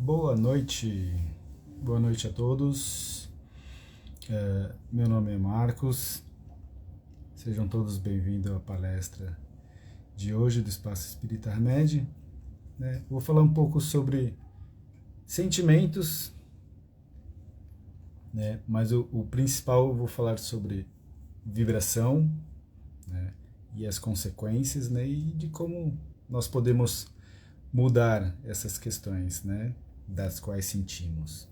Boa noite a todos. Meu nome é Marcos, sejam todos bem-vindos à palestra de hoje do Espaço Espírita Hamed. Vou falar um pouco sobre sentimentos, mas o principal eu vou falar sobre vibração, e as consequências, e de como nós podemos mudar essas questões, das quais sentimos.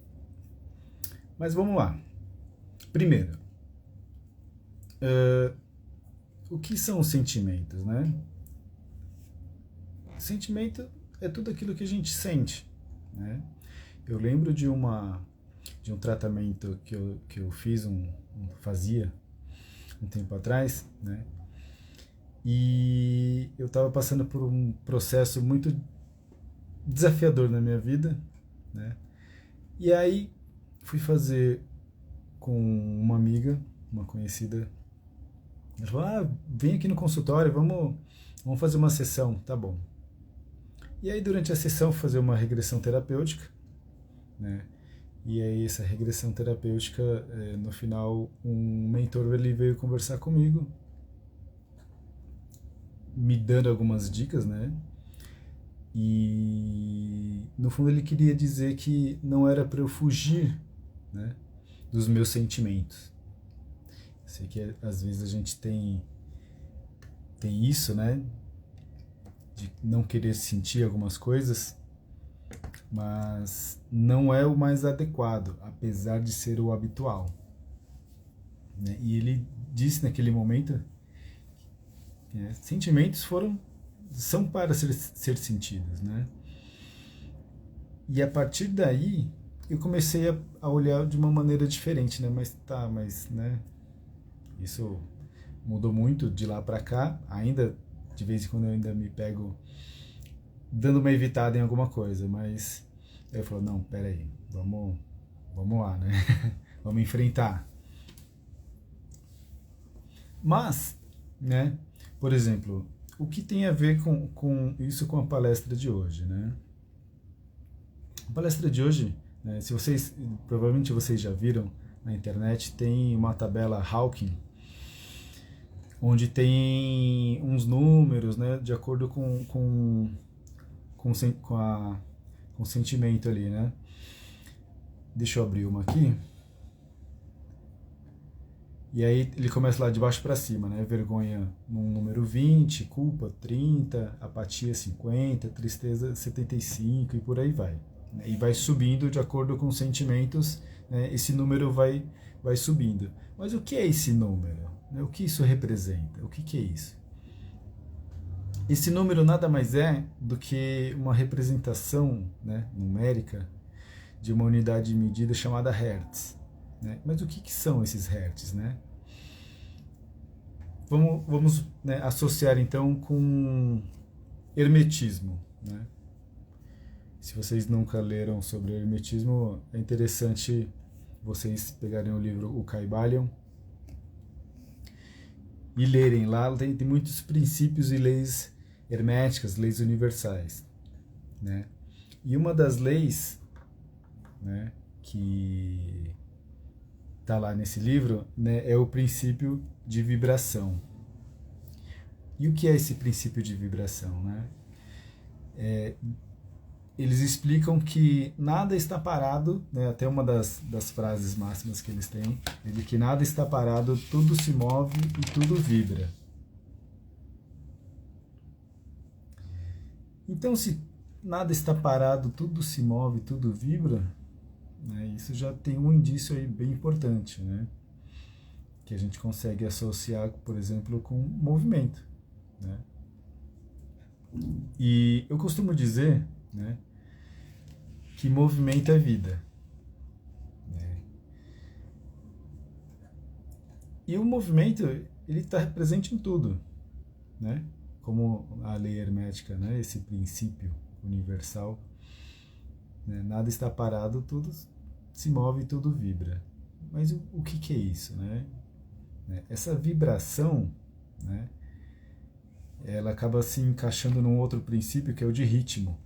Mas vamos lá. Primeiro, o que são os sentimentos, Sentimento é tudo aquilo que a gente sente, Eu lembro de um tratamento que eu fazia um tempo atrás, E eu estava passando por um processo muito desafiador na minha vida, E aí fui fazer com uma amiga, uma conhecida. Ela falou: vem aqui no consultório, vamos fazer uma sessão, tá bom. E aí durante a sessão fazer uma regressão terapêutica, E aí essa regressão terapêutica, no final, um mentor ele veio conversar comigo, me dando algumas dicas, E no fundo ele queria dizer que não era para eu fugir, dos meus sentimentos. Sei que às vezes a gente tem isso, de não querer sentir algumas coisas, mas não é o mais adequado, apesar de ser o habitual. E ele disse naquele momento que sentimentos são para ser sentidos, E a partir daí eu comecei a olhar de uma maneira diferente, mas isso mudou muito de lá para cá. Ainda de vez em quando eu ainda me pego dando uma evitada em alguma coisa, mas aí eu falo: não, peraí, vamos lá, Vamos enfrentar. Mas, por exemplo, o que tem a ver com isso, com a palestra de hoje, A palestra de hoje, se provavelmente vocês já viram na internet, tem uma tabela Hawking, onde tem uns números, de acordo com o sentimento ali, Deixa eu abrir uma aqui. E aí ele começa lá de baixo para cima, Vergonha no número 20, culpa 30, apatia 50, tristeza 75 e por aí vai. E vai subindo de acordo com os sentimentos, esse número vai subindo. Mas o que é esse número? O que isso representa? O que é isso? Esse número nada mais é do que uma representação, numérica de uma unidade de medida chamada Hertz. Mas o que são esses Hertz? Vamos associar então com hermetismo. Se vocês nunca leram sobre hermetismo, é interessante vocês pegarem o livro O Kybalion e lerem. Lá tem muitos princípios e leis herméticas, leis universais. E uma das leis, que está lá nesse livro, é o princípio de vibração. E o que é esse princípio de vibração? Eles explicam que nada está parado, até uma das frases máximas que eles têm, é de que nada está parado, tudo se move e tudo vibra. Então, se nada está parado, tudo se move, tudo vibra, isso já tem um indício aí bem importante, que a gente consegue associar, por exemplo, com movimento. E eu costumo dizer, que movimento é vida. E o movimento, ele está presente em tudo, como a lei hermética, esse princípio universal. Nada está parado, tudo se move e tudo vibra. Mas o que é isso? Essa vibração, ela acaba se encaixando num outro princípio, que é o de ritmo.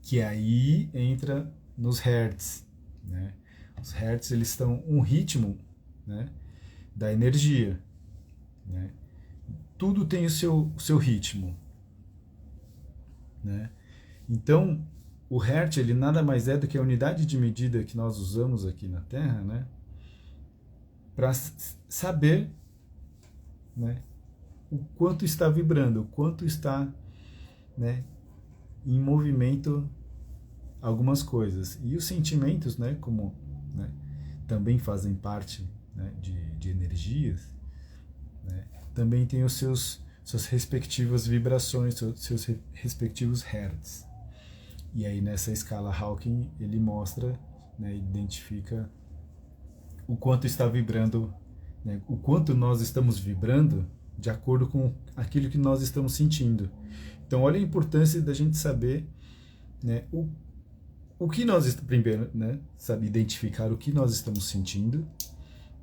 que aí entra nos hertz, né? Os hertz, eles estão um ritmo, né, da energia, né? Tudo tem o seu ritmo, né? Então, o hertz, ele nada mais é do que a unidade de medida que nós usamos aqui na Terra, né, para saber, né, o quanto está vibrando, o quanto está, né, em movimento algumas coisas. E os sentimentos, né, como, né, também fazem parte, né, de energias, né, também tem os suas respectivas vibrações, seus respectivos hertz. E aí nessa escala Hawking ele mostra, né, identifica o quanto está vibrando, né, o quanto nós estamos vibrando de acordo com aquilo que nós estamos sentindo. Então olha a importância da gente saber, né, o que nós, primeiro, né, sabe identificar o que nós estamos sentindo,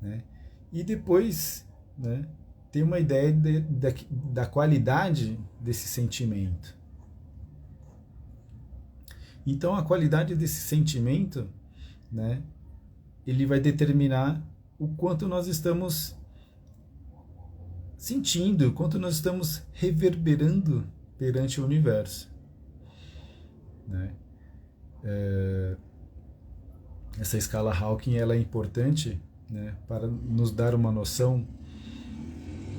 né, e depois, né, ter uma ideia da qualidade desse sentimento. Então a qualidade desse sentimento, né, ele vai determinar o quanto nós estamos sentindo, o quanto nós estamos reverberando perante o universo, né? Essa escala Hawking, ela é importante, né, para nos dar uma noção,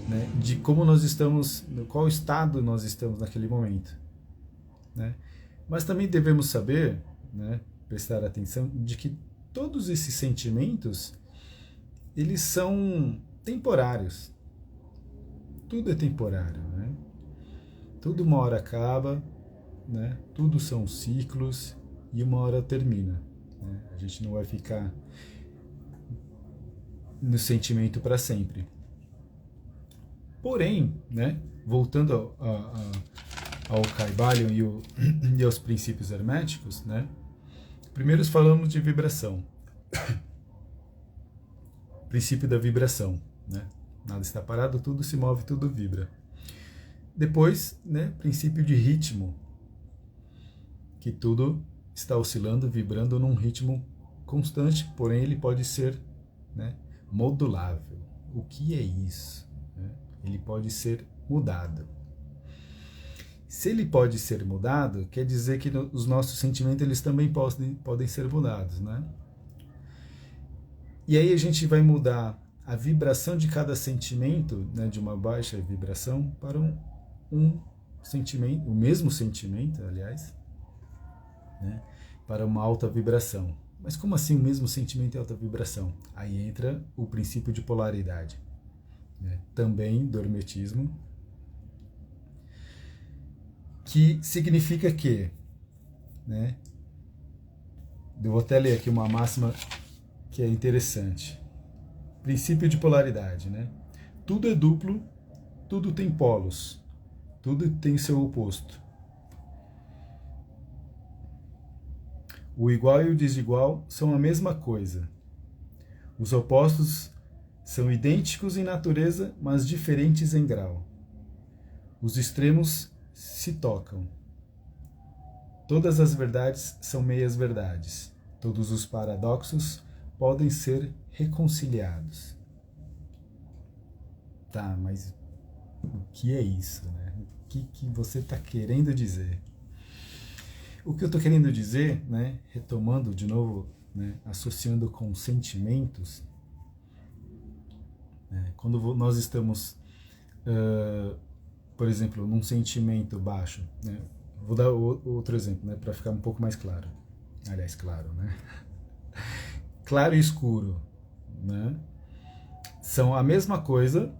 né, de como nós estamos, qual estado nós estamos naquele momento, né? Mas também devemos saber, né, prestar atenção de que todos esses sentimentos, eles são temporários. Tudo é temporário, né? Tudo uma hora acaba, né? Tudo são ciclos e uma hora termina, né? A gente não vai ficar no sentimento para sempre. Porém, né, voltando ao Kybalion e aos princípios herméticos, né, primeiro falamos de vibração. Princípio da vibração, né? Nada está parado, tudo se move, tudo vibra. Depois, né, princípio de ritmo, que tudo está oscilando, vibrando num ritmo constante, porém ele pode ser, né, modulável. O que é isso? Né? Ele pode ser mudado. Se ele pode ser mudado, quer dizer que os nossos sentimentos eles também podem ser mudados, né? E aí a gente vai mudar a vibração de cada sentimento, né, de uma baixa vibração para um sentimento, o mesmo sentimento, aliás, né, para uma alta vibração. Mas como assim o mesmo sentimento e alta vibração? Aí entra o princípio de polaridade, né, também do hermetismo, que significa que, né, eu vou até ler aqui uma máxima que é interessante. Princípio de polaridade, né? Tudo é duplo, tudo tem polos, tudo tem seu oposto. O igual e o desigual são a mesma coisa. Os opostos são idênticos em natureza, mas diferentes em grau. Os extremos se tocam. Todas as verdades são meias verdades. Todos os paradoxos podem ser reconciliados. Tá, mas o que é isso, né? O que você está querendo dizer? O que eu estou querendo dizer, né, retomando de novo, né, associando com sentimentos, né, quando nós estamos, por exemplo, num sentimento baixo, né, vou dar outro exemplo, né, para ficar um pouco mais claro. Aliás, claro, né? Claro e escuro, né, são a mesma coisa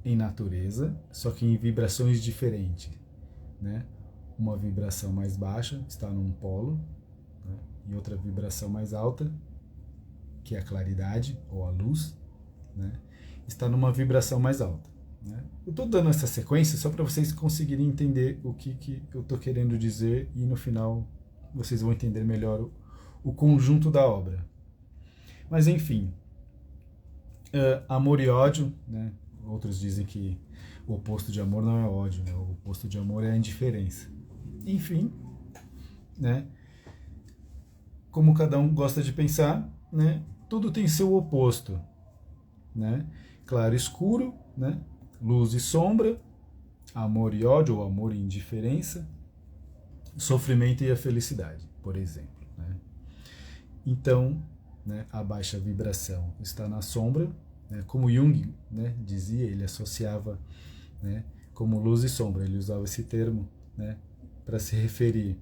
em natureza, só que em vibrações diferentes, né? Uma vibração mais baixa está num polo, né, e outra vibração mais alta, que é a claridade ou a luz, né, está numa vibração mais alta, né? Eu estou dando essa sequência só para vocês conseguirem entender o que eu estou querendo dizer e no final vocês vão entender melhor o conjunto da obra. Mas enfim, amor e ódio, né? Outros dizem que o oposto de amor não é ódio, né? O oposto de amor é a indiferença. Enfim, né? como cada um gosta de pensar, né, tudo tem seu oposto, né? Claro e escuro, né? Luz e sombra, amor e ódio, ou amor e indiferença, sofrimento e a felicidade, por exemplo, né? Então, né, a baixa vibração está na sombra, né, como Jung, né, dizia, ele associava, né, como luz e sombra, ele usava esse termo, né, para se referir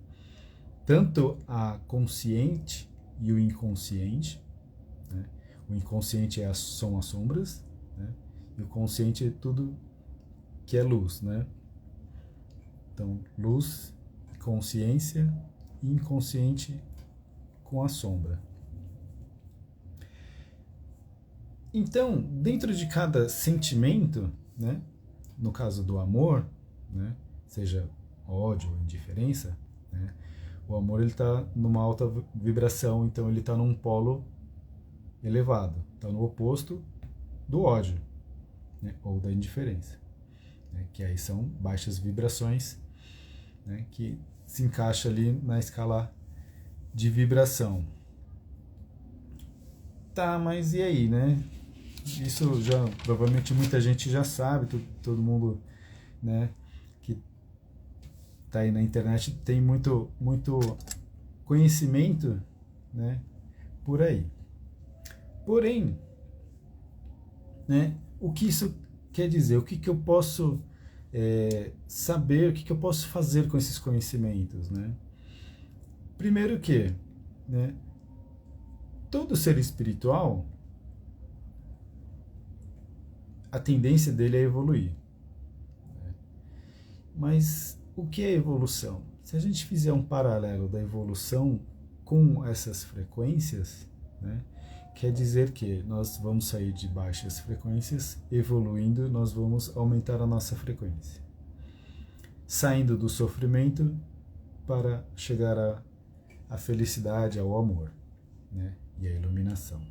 tanto a consciente e o inconsciente, né? O inconsciente são as sombras, né? E o consciente é tudo que é luz, né? Então, luz, consciência e inconsciente com a sombra. Então, dentro de cada sentimento, né? No caso do amor, né? Seja ódio ou indiferença, né? O amor ele está numa alta vibração, então ele está num polo elevado, está no oposto do ódio, né, ou da indiferença, né, que aí são baixas vibrações, né, que se encaixa ali na escala de vibração. Tá, mas e aí, né? Isso já provavelmente muita gente já sabe, todo mundo, né, que tá aí na internet tem muito conhecimento, né, por aí. Porém, né, o que isso quer dizer? O que eu posso saber? O que eu posso fazer com esses conhecimentos, né? Primeiro que, né, todo ser espiritual, a tendência dele é evoluir. Né? Mas o que é evolução? Se a gente fizer um paralelo da evolução com essas frequências, né, quer dizer que nós vamos sair de baixas frequências, evoluindo, nós vamos aumentar a nossa frequência. Saindo do sofrimento para chegar à felicidade, ao amor, né, e à iluminação.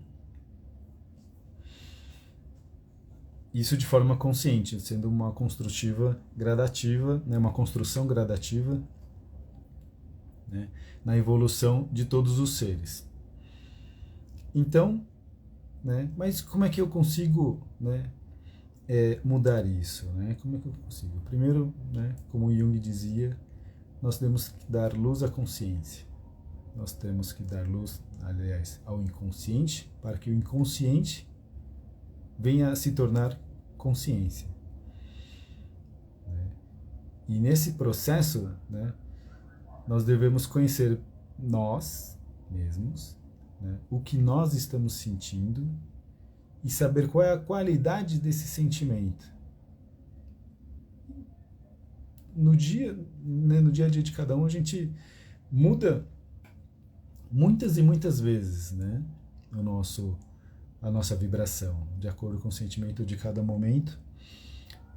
Isso de forma consciente, sendo uma construtiva gradativa, né, uma construção gradativa, né, na evolução de todos os seres. Então, né, mas como é que eu consigo, né, mudar isso? Né? Como é que eu consigo? Primeiro, né, como Jung dizia, nós temos que dar luz à consciência. Nós temos que dar luz, aliás, ao inconsciente, para que o inconsciente venha a se tornar consciência. Né? E nesse processo, né, nós devemos conhecer nós mesmos, né, o que nós estamos sentindo e saber qual é a qualidade desse sentimento. No dia, né, no dia a dia de cada um, a gente muda muitas e muitas vezes, né, a nossa vibração, de acordo com o sentimento de cada momento.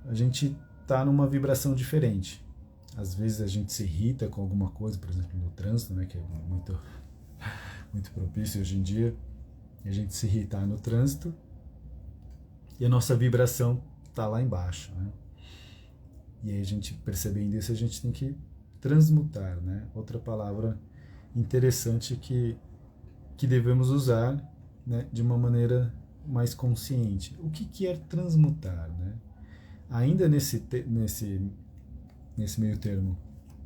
A gente está numa vibração diferente. Às vezes a gente se irrita com alguma coisa, por exemplo, no trânsito, né, que é muito propício hoje em dia, a gente se irritar no trânsito e a nossa vibração está lá embaixo, né? E aí a gente, percebendo isso, a gente tem que transmutar, né? Outra palavra interessante que devemos usar, né, de uma maneira mais consciente. O que é transmutar, né? Ainda nesse meio termo,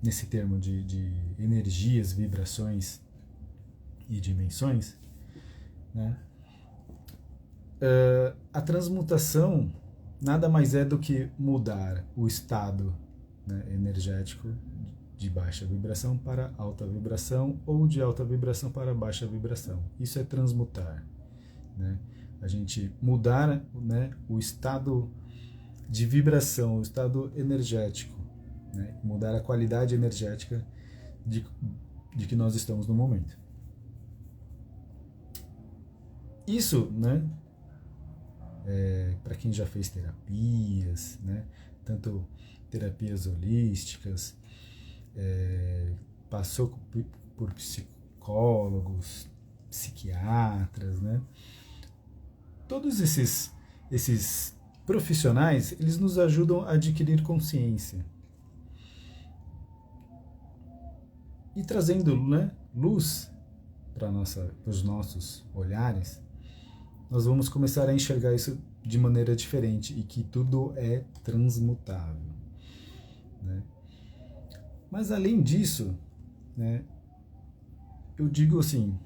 nesse termo de energias, vibrações e dimensões, né? A transmutação nada mais é do que mudar o estado, né, energético de baixa vibração para alta vibração ou de alta vibração para baixa vibração. Isso é transmutar, né? A gente mudar, né, o estado de vibração, o estado energético, né? Mudar a qualidade energética de que nós estamos no momento. Isso, né, para quem já fez terapias, né, tanto terapias holísticas, passou por psicólogos, psiquiatras, né, todos esses profissionais, eles nos ajudam a adquirir consciência e trazendo, né, luz para os nossos olhares, nós vamos começar a enxergar isso de maneira diferente e que tudo é transmutável, né? Mas além disso, né, eu digo assim,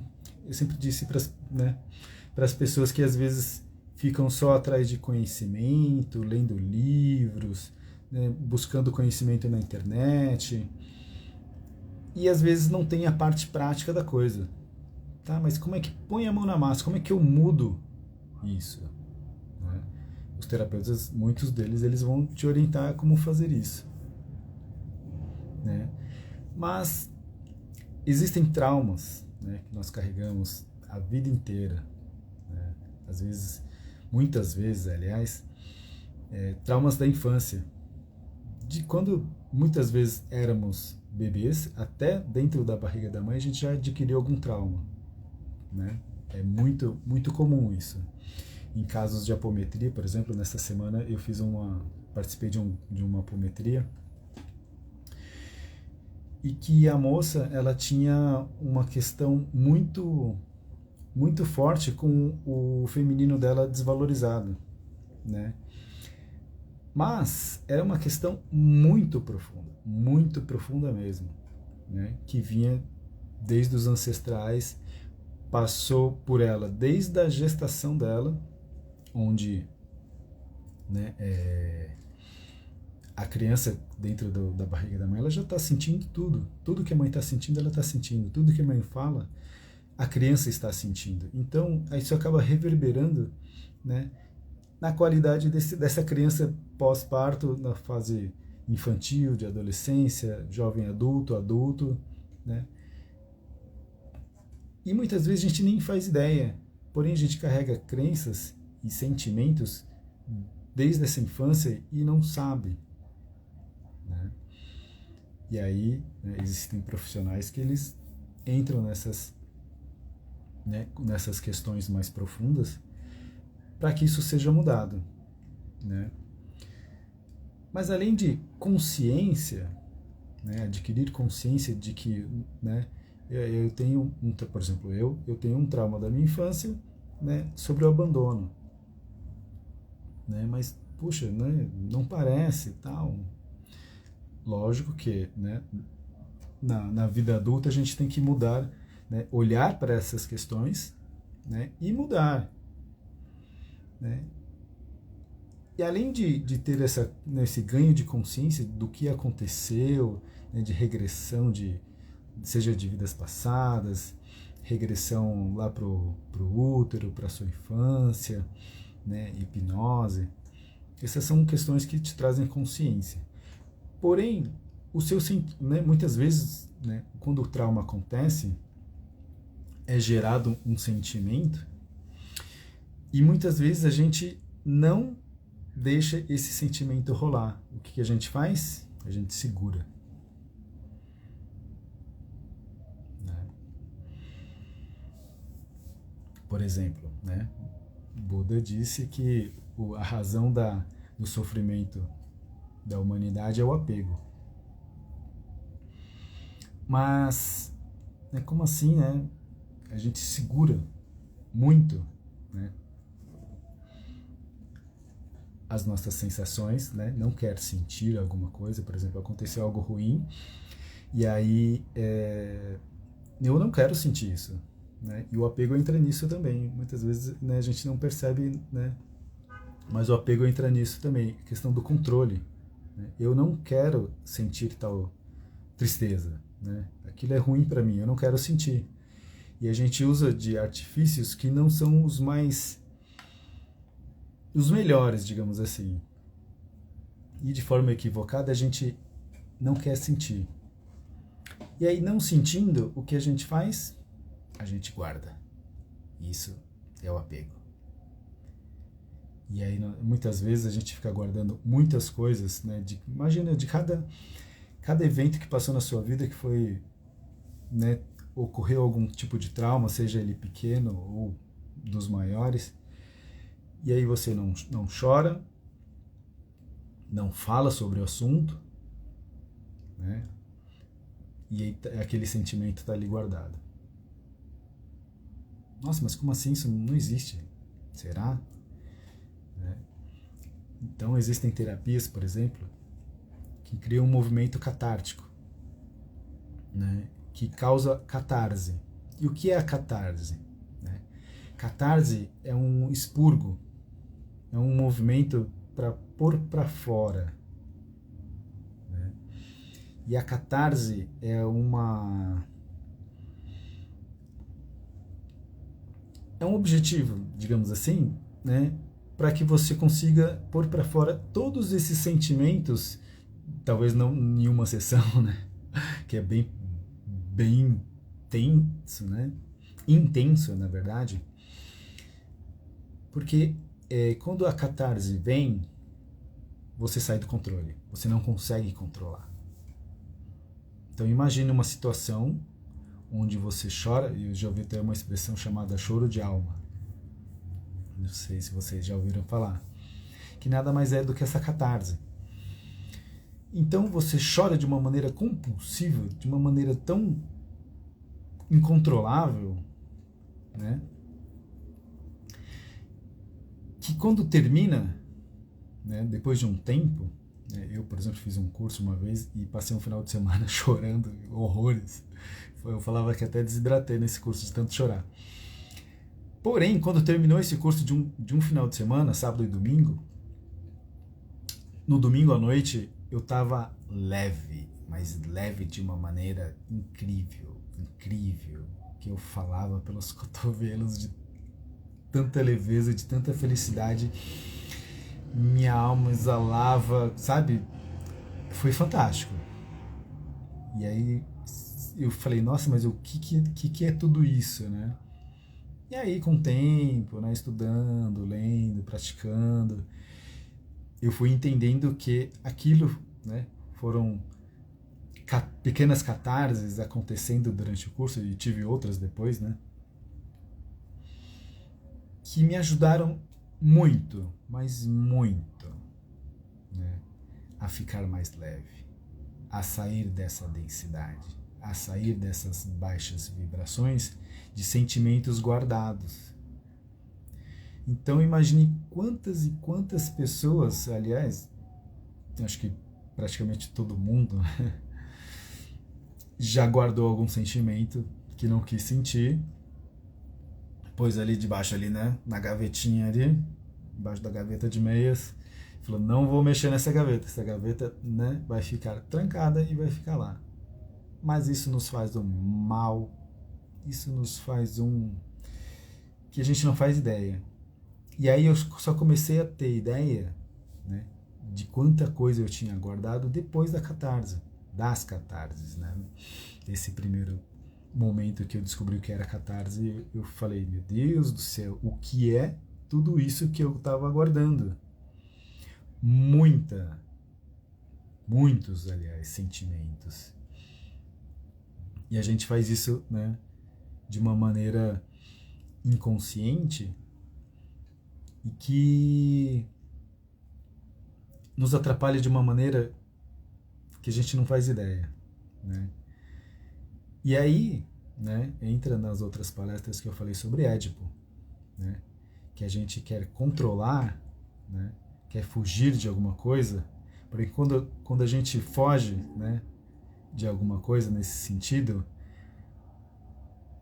eu sempre disse para as pessoas que às vezes ficam só atrás de conhecimento, lendo livros, né, buscando conhecimento na internet, e às vezes não tem a parte prática da coisa. Tá, mas como é que põe a mão na massa? Como é que eu mudo isso? Né? Os terapeutas, muitos deles, eles vão te orientar como fazer isso. Né? Mas existem traumas, né, que nós carregamos a vida inteira. Né? Às vezes, muitas vezes, aliás, traumas da infância. De quando muitas vezes éramos bebês, até dentro da barriga da mãe a gente já adquiriu algum trauma. Né? É muito, muito comum isso. Em casos de apometria, por exemplo, nessa semana eu participei de uma apometria, e que a moça, ela tinha uma questão muito, muito forte com o feminino dela desvalorizado, né? Mas era uma questão muito profunda mesmo, né? Que vinha desde os ancestrais, passou por ela desde a gestação dela, onde, né, a criança dentro da barriga da mãe, ela já está sentindo tudo que a mãe está sentindo, ela está sentindo, tudo que a mãe fala, a criança está sentindo. Então isso acaba reverberando, né, na qualidade dessa criança pós-parto, na fase infantil, de adolescência, jovem adulto, né? E muitas vezes a gente nem faz ideia, porém a gente carrega crenças e sentimentos desde essa infância e não sabe. Né? E aí, né, existem profissionais que eles entram nessas questões mais profundas para que isso seja mudado. Né? Mas além de consciência, né, adquirir consciência de que, né, eu tenho, por exemplo, eu tenho um trauma da minha infância, né, sobre o abandono. Né, mas, puxa, né, não parece tal. Lógico que, né, na vida adulta a gente tem que mudar, né, olhar para essas questões, né, e mudar. Né? E além de ter esse ganho de consciência do que aconteceu, né, de regressão, seja de vidas passadas, regressão lá para o útero, para a sua infância, né, hipnose, essas são questões que te trazem consciência. Porém, né, muitas vezes, né, quando o trauma acontece, é gerado um sentimento, e muitas vezes a gente não deixa esse sentimento rolar. O que a gente faz? A gente segura. Né? Por exemplo, né, Buda disse que a razão do sofrimento da humanidade é o apego. Mas, né, como assim, né? A gente segura muito, né, as nossas sensações, né? Não quer sentir alguma coisa, por exemplo, aconteceu algo ruim, e aí eu não quero sentir isso. Né? E o apego entra nisso também. Muitas vezes, né, a gente não percebe, né, mas o apego entra nisso também, a questão do controle. Né? Eu não quero sentir tal tristeza. Né? Aquilo é ruim para mim, eu não quero sentir. E a gente usa de artifícios que não são os melhores, digamos assim. E de forma equivocada a gente não quer sentir. E aí, não sentindo, o que a gente faz? A gente guarda. Isso é o apego. E aí, muitas vezes, a gente fica guardando muitas coisas, né? Imagina, de cada evento que passou na sua vida que foi, né, ocorreu algum tipo de trauma, seja ele pequeno ou dos maiores, e aí você não chora, não fala sobre o assunto, né? E aí aquele sentimento está ali guardado. Nossa, mas como assim? Isso não existe. Será? Né? Então existem terapias, por exemplo, que criam um movimento catártico, né? Que causa catarse. E o que é a catarse? Né? Catarse é um expurgo, é um movimento para pôr para fora. Né? E a catarse é um objetivo, digamos assim, né, para que você consiga pôr para fora todos esses sentimentos, talvez não em uma sessão, né, que é bem tenso, né, intenso, na verdade, porque quando a catarse vem, você sai do controle, você não consegue controlar. Então imagine uma situação onde você chora, e eu já ouvi até uma expressão chamada choro de alma. Não sei se vocês já ouviram falar. Que nada mais é do que essa catarse. Então você chora de uma maneira compulsiva, de uma maneira tão incontrolável, né? Que quando termina, né, depois de um tempo, né, eu, por exemplo, fiz um curso uma vez e passei um final de semana chorando horrores. Eu falava que até desidratei nesse curso de tanto chorar. Porém, quando terminou esse curso de um final de semana, sábado e domingo, no domingo à noite eu estava leve, mas leve de uma maneira incrível, que eu falava pelos cotovelos de tanta leveza, de tanta felicidade, minha alma exalava, sabe? Foi fantástico. E aí eu falei, nossa, mas o que é tudo isso, né? E aí, com o tempo, né, estudando, lendo, praticando, eu fui entendendo que aquilo, né, foram pequenas catarses acontecendo durante o curso, e tive outras depois, né, que me ajudaram muito, mas muito, né, a ficar mais leve, a sair dessa densidade, a sair dessas baixas vibrações de sentimentos guardados. Então imagine quantas e quantas pessoas, aliás, acho que praticamente todo mundo já guardou algum sentimento que não quis sentir, pôs ali debaixo ali, né, na gavetinha ali, embaixo da gaveta de meias, falou, não vou mexer nessa gaveta, essa gaveta, né, vai ficar trancada e vai ficar lá. Mas isso nos faz um mal, isso nos faz que a gente não faz ideia. E aí eu só comecei a ter ideia, né, de quanta coisa eu tinha guardado depois da catarse, das catarses, né? Esse primeiro momento que eu descobri o que era catarse, eu falei, meu Deus do céu, o que é tudo isso que eu estava guardando? Muitos, aliás, sentimentos. E a gente faz isso, né, de uma maneira inconsciente e que nos atrapalha de uma maneira que a gente não faz ideia, né? E aí, né, entra nas outras palestras que eu falei sobre Édipo, né, que a gente quer controlar, né, quer fugir de alguma coisa, porque quando a gente foge, né, de alguma coisa nesse sentido,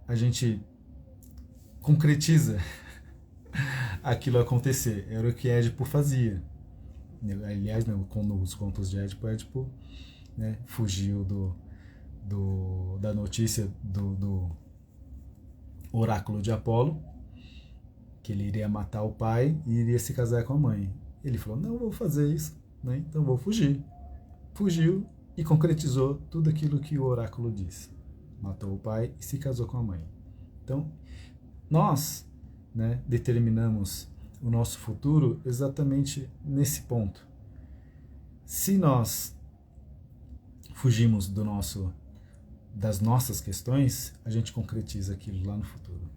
a gente concretiza aquilo acontecer. Era o que Édipo fazia. Aliás, né, nos contos de Édipo, né, fugiu da notícia do oráculo de Apolo, que ele iria matar o pai e iria se casar com a mãe. Ele falou, não vou fazer isso, né? Então vou fugir. Fugiu e concretizou tudo aquilo que o oráculo disse. Matou o pai e se casou com a mãe. Então, nós, né, determinamos o nosso futuro exatamente nesse ponto. Se nós fugimos das nossas questões, a gente concretiza aquilo lá no futuro.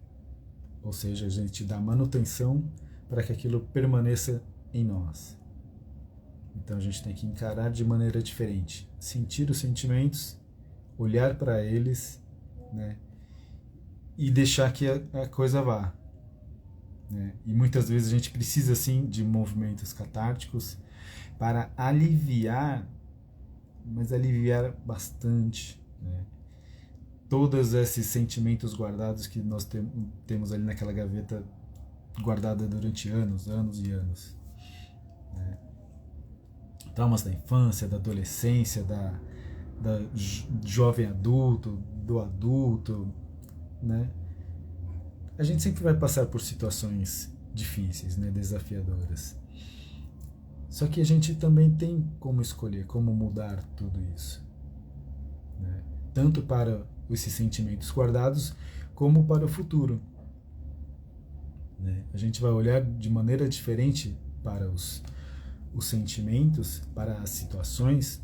Ou seja, a gente dá manutenção para que aquilo permaneça em nós. Então a gente tem que encarar de maneira diferente, sentir os sentimentos, olhar para eles, né, e deixar que a coisa vá. Né? E muitas vezes a gente precisa, sim, de movimentos catárticos para aliviar, mas aliviar bastante, né? Todos esses sentimentos guardados que nós temos ali naquela gaveta guardada durante anos, anos e anos. Né? Traumas da infância, da adolescência, da jovem adulto, do adulto, né? A gente sempre vai passar por situações difíceis, né, desafiadoras. Só que a gente também tem como escolher, como mudar tudo isso. Né? Tanto para esses sentimentos guardados, como para o futuro. Né? A gente vai olhar de maneira diferente para os sentimentos, para as situações,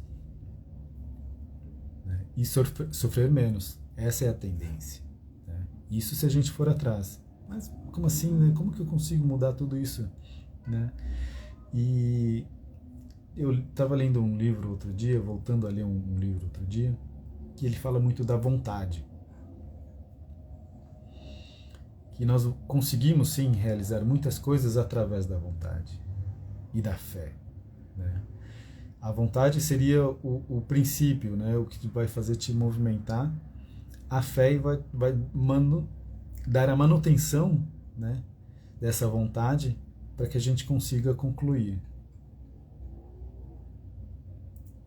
né? E sofrer menos. Essa é a tendência. Isso se a gente for atrás. Mas como assim, né? Como que eu consigo mudar tudo isso? Né? E eu estava lendo um livro outro dia, voltando a ler um livro outro dia, que ele fala muito da vontade. Que nós conseguimos sim realizar muitas coisas através da vontade e da fé. Né? A vontade seria o princípio, né? O que vai fazer te movimentar. A fé vai dar a manutenção, né, dessa vontade para que a gente consiga concluir.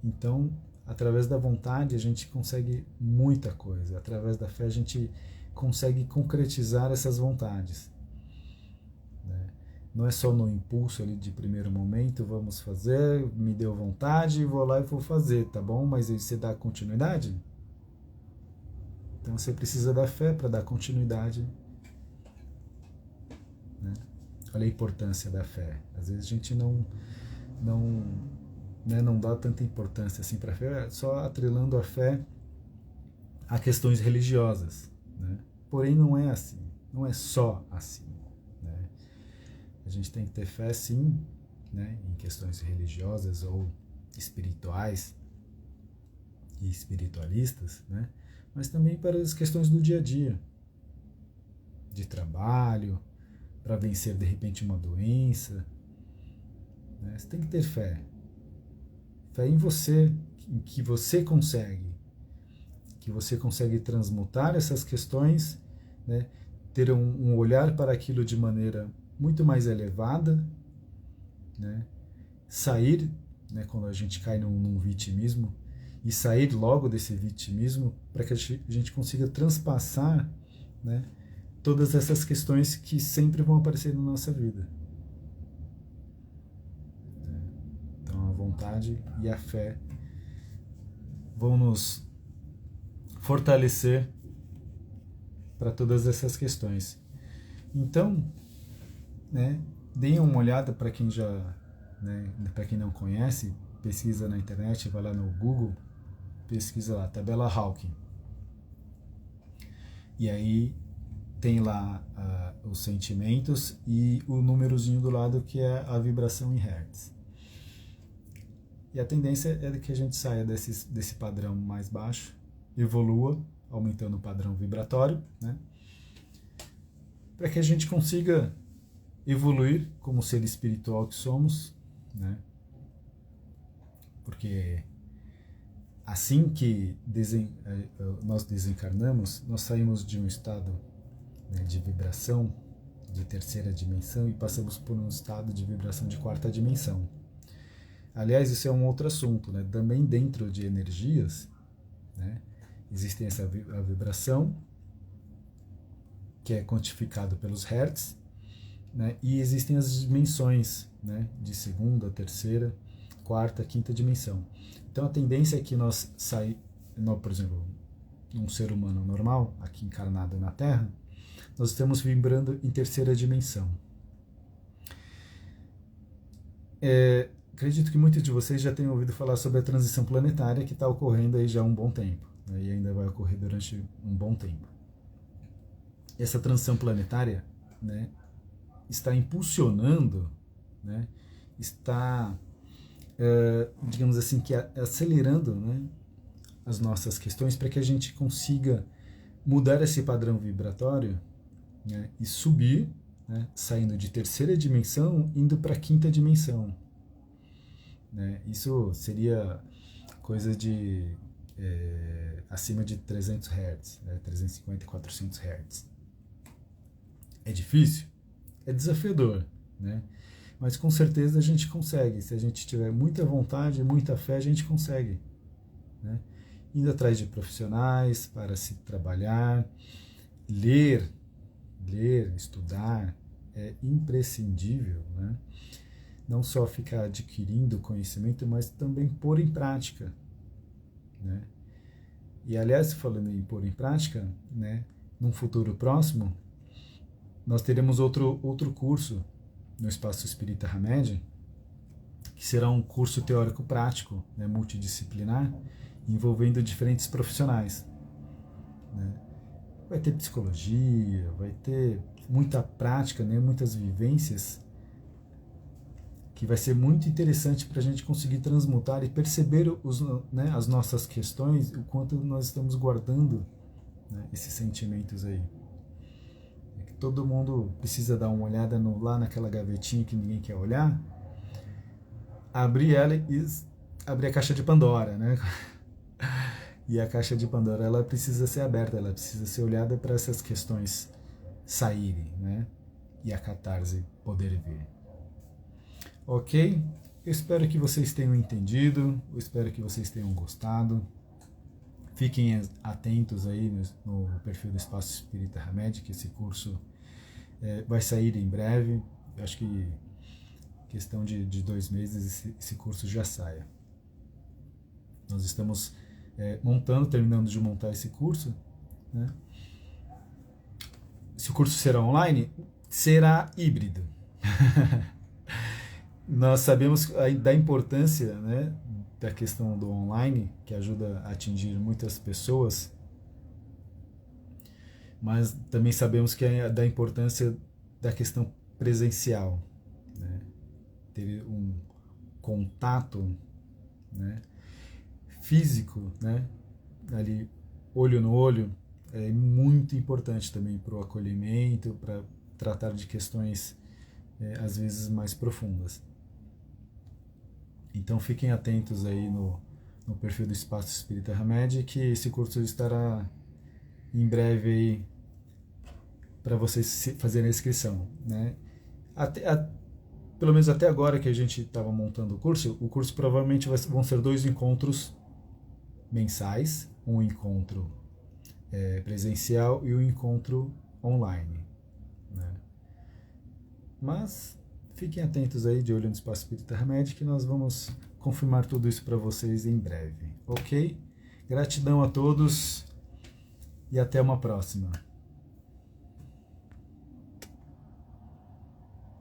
Então, através da vontade a gente consegue muita coisa. Através da fé a gente consegue concretizar essas vontades. Né? Não é só no impulso ali de primeiro momento, vamos fazer, me deu vontade, vou lá e vou fazer, tá bom? Mas aí você dá continuidade? Então você precisa da fé para dar continuidade. Né? Olha a importância da fé. Às vezes a gente não dá tanta importância assim para a fé, só atrelando a fé a questões religiosas. Né? Porém não é assim, não é só assim. Né? A gente tem que ter fé sim, né, em questões religiosas ou espirituais e espiritualistas, né? Mas também para as questões do dia a dia, de trabalho, para vencer de repente uma doença. Né? Você tem que ter fé. Fé em você, em que você consegue transmutar essas questões, né? Ter um olhar para aquilo de maneira muito mais elevada, né? Sair, né, quando a gente cai num vitimismo, e sair logo desse vitimismo para que a gente consiga transpassar, né, todas essas questões que sempre vão aparecer na nossa vida. Então a vontade e a fé vão nos fortalecer para todas essas questões. Então, né, deem uma olhada para quem já, né, para quem não conhece, pesquisa na internet, vai lá no Google, pesquisa lá, tabela Hawking. E aí tem lá os sentimentos e o númerozinho do lado que é a vibração em hertz. E a tendência é que a gente saia desse padrão mais baixo, evolua, aumentando o padrão vibratório, né? Para que a gente consiga evoluir como ser espiritual que somos, né? Porque assim que nós desencarnamos, nós saímos de um estado, né, de vibração de terceira dimensão e passamos por um estado de vibração de quarta dimensão. Aliás, isso é um outro assunto, né? Também dentro de energias, né, existem a vibração, que é quantificado pelos hertz, né, e existem as dimensões, né, de segunda, terceira, quarta, quinta dimensão. Então a tendência é que nós por exemplo, um ser humano normal, aqui encarnado na Terra, nós estamos vibrando em terceira dimensão. Acredito que muitos de vocês já tenham ouvido falar sobre a transição planetária que está ocorrendo aí já há um bom tempo, né, e ainda vai ocorrer durante um bom tempo. Essa transição planetária, né, está impulsionando, né, está, digamos assim, que acelerando, né, as nossas questões para que a gente consiga mudar esse padrão vibratório, né, e subir, né, saindo de terceira dimensão, indo para a quinta dimensão. Né? Isso seria coisa de acima de 300 Hz, né, 350 e 400 Hz. É difícil? É desafiador, né? Mas com certeza a gente consegue. Se a gente tiver muita vontade, muita fé, a gente consegue. Né? Indo atrás de profissionais para se trabalhar, ler, estudar é imprescindível, né? Não só ficar adquirindo conhecimento, mas também pôr em prática, né? E aliás, falando em pôr em prática, né, num futuro próximo, nós teremos outro curso no Espaço Espírita Hamed, que será um curso teórico-prático, né, multidisciplinar, envolvendo diferentes profissionais. Né? Vai ter psicologia, vai ter muita prática, né, muitas vivências, que vai ser muito interessante para a gente conseguir transmutar e perceber né, as nossas questões, o quanto nós estamos guardando, né, esses sentimentos aí. Todo mundo precisa dar uma olhada lá naquela gavetinha que ninguém quer olhar, abrir ela e abrir a caixa de Pandora, né? E a caixa de Pandora, ela precisa ser aberta, ela precisa ser olhada para essas questões saírem, né? E a catarse poder vir. Ok? Eu espero que vocês tenham entendido, eu espero que vocês tenham gostado. Fiquem atentos aí no perfil do Espaço Espírita Hamed, que esse curso vai sair em breve. Eu acho que questão de 2 meses esse curso já saia. Nós estamos terminando de montar esse curso. Né? Se o curso será online, será híbrido. Nós sabemos da importância, né, da questão do online, que ajuda a atingir muitas pessoas, mas também sabemos da importância da questão presencial, né, ter um contato, né, físico, né, ali olho no olho, é muito importante também para o acolhimento, para tratar de questões às vezes mais profundas. Então fiquem atentos aí no perfil do Espaço Espírita Hamed, que esse curso estará em breve aí para vocês fazerem a inscrição. Né? Pelo menos até agora que a gente estava montando o curso provavelmente vão ser 2 encontros mensais, um encontro presencial e um encontro online. Né? Mas fiquem atentos aí, de olho no Espaço Espírita Hamed, que nós vamos confirmar tudo isso para vocês em breve, ok? Gratidão a todos e até uma próxima.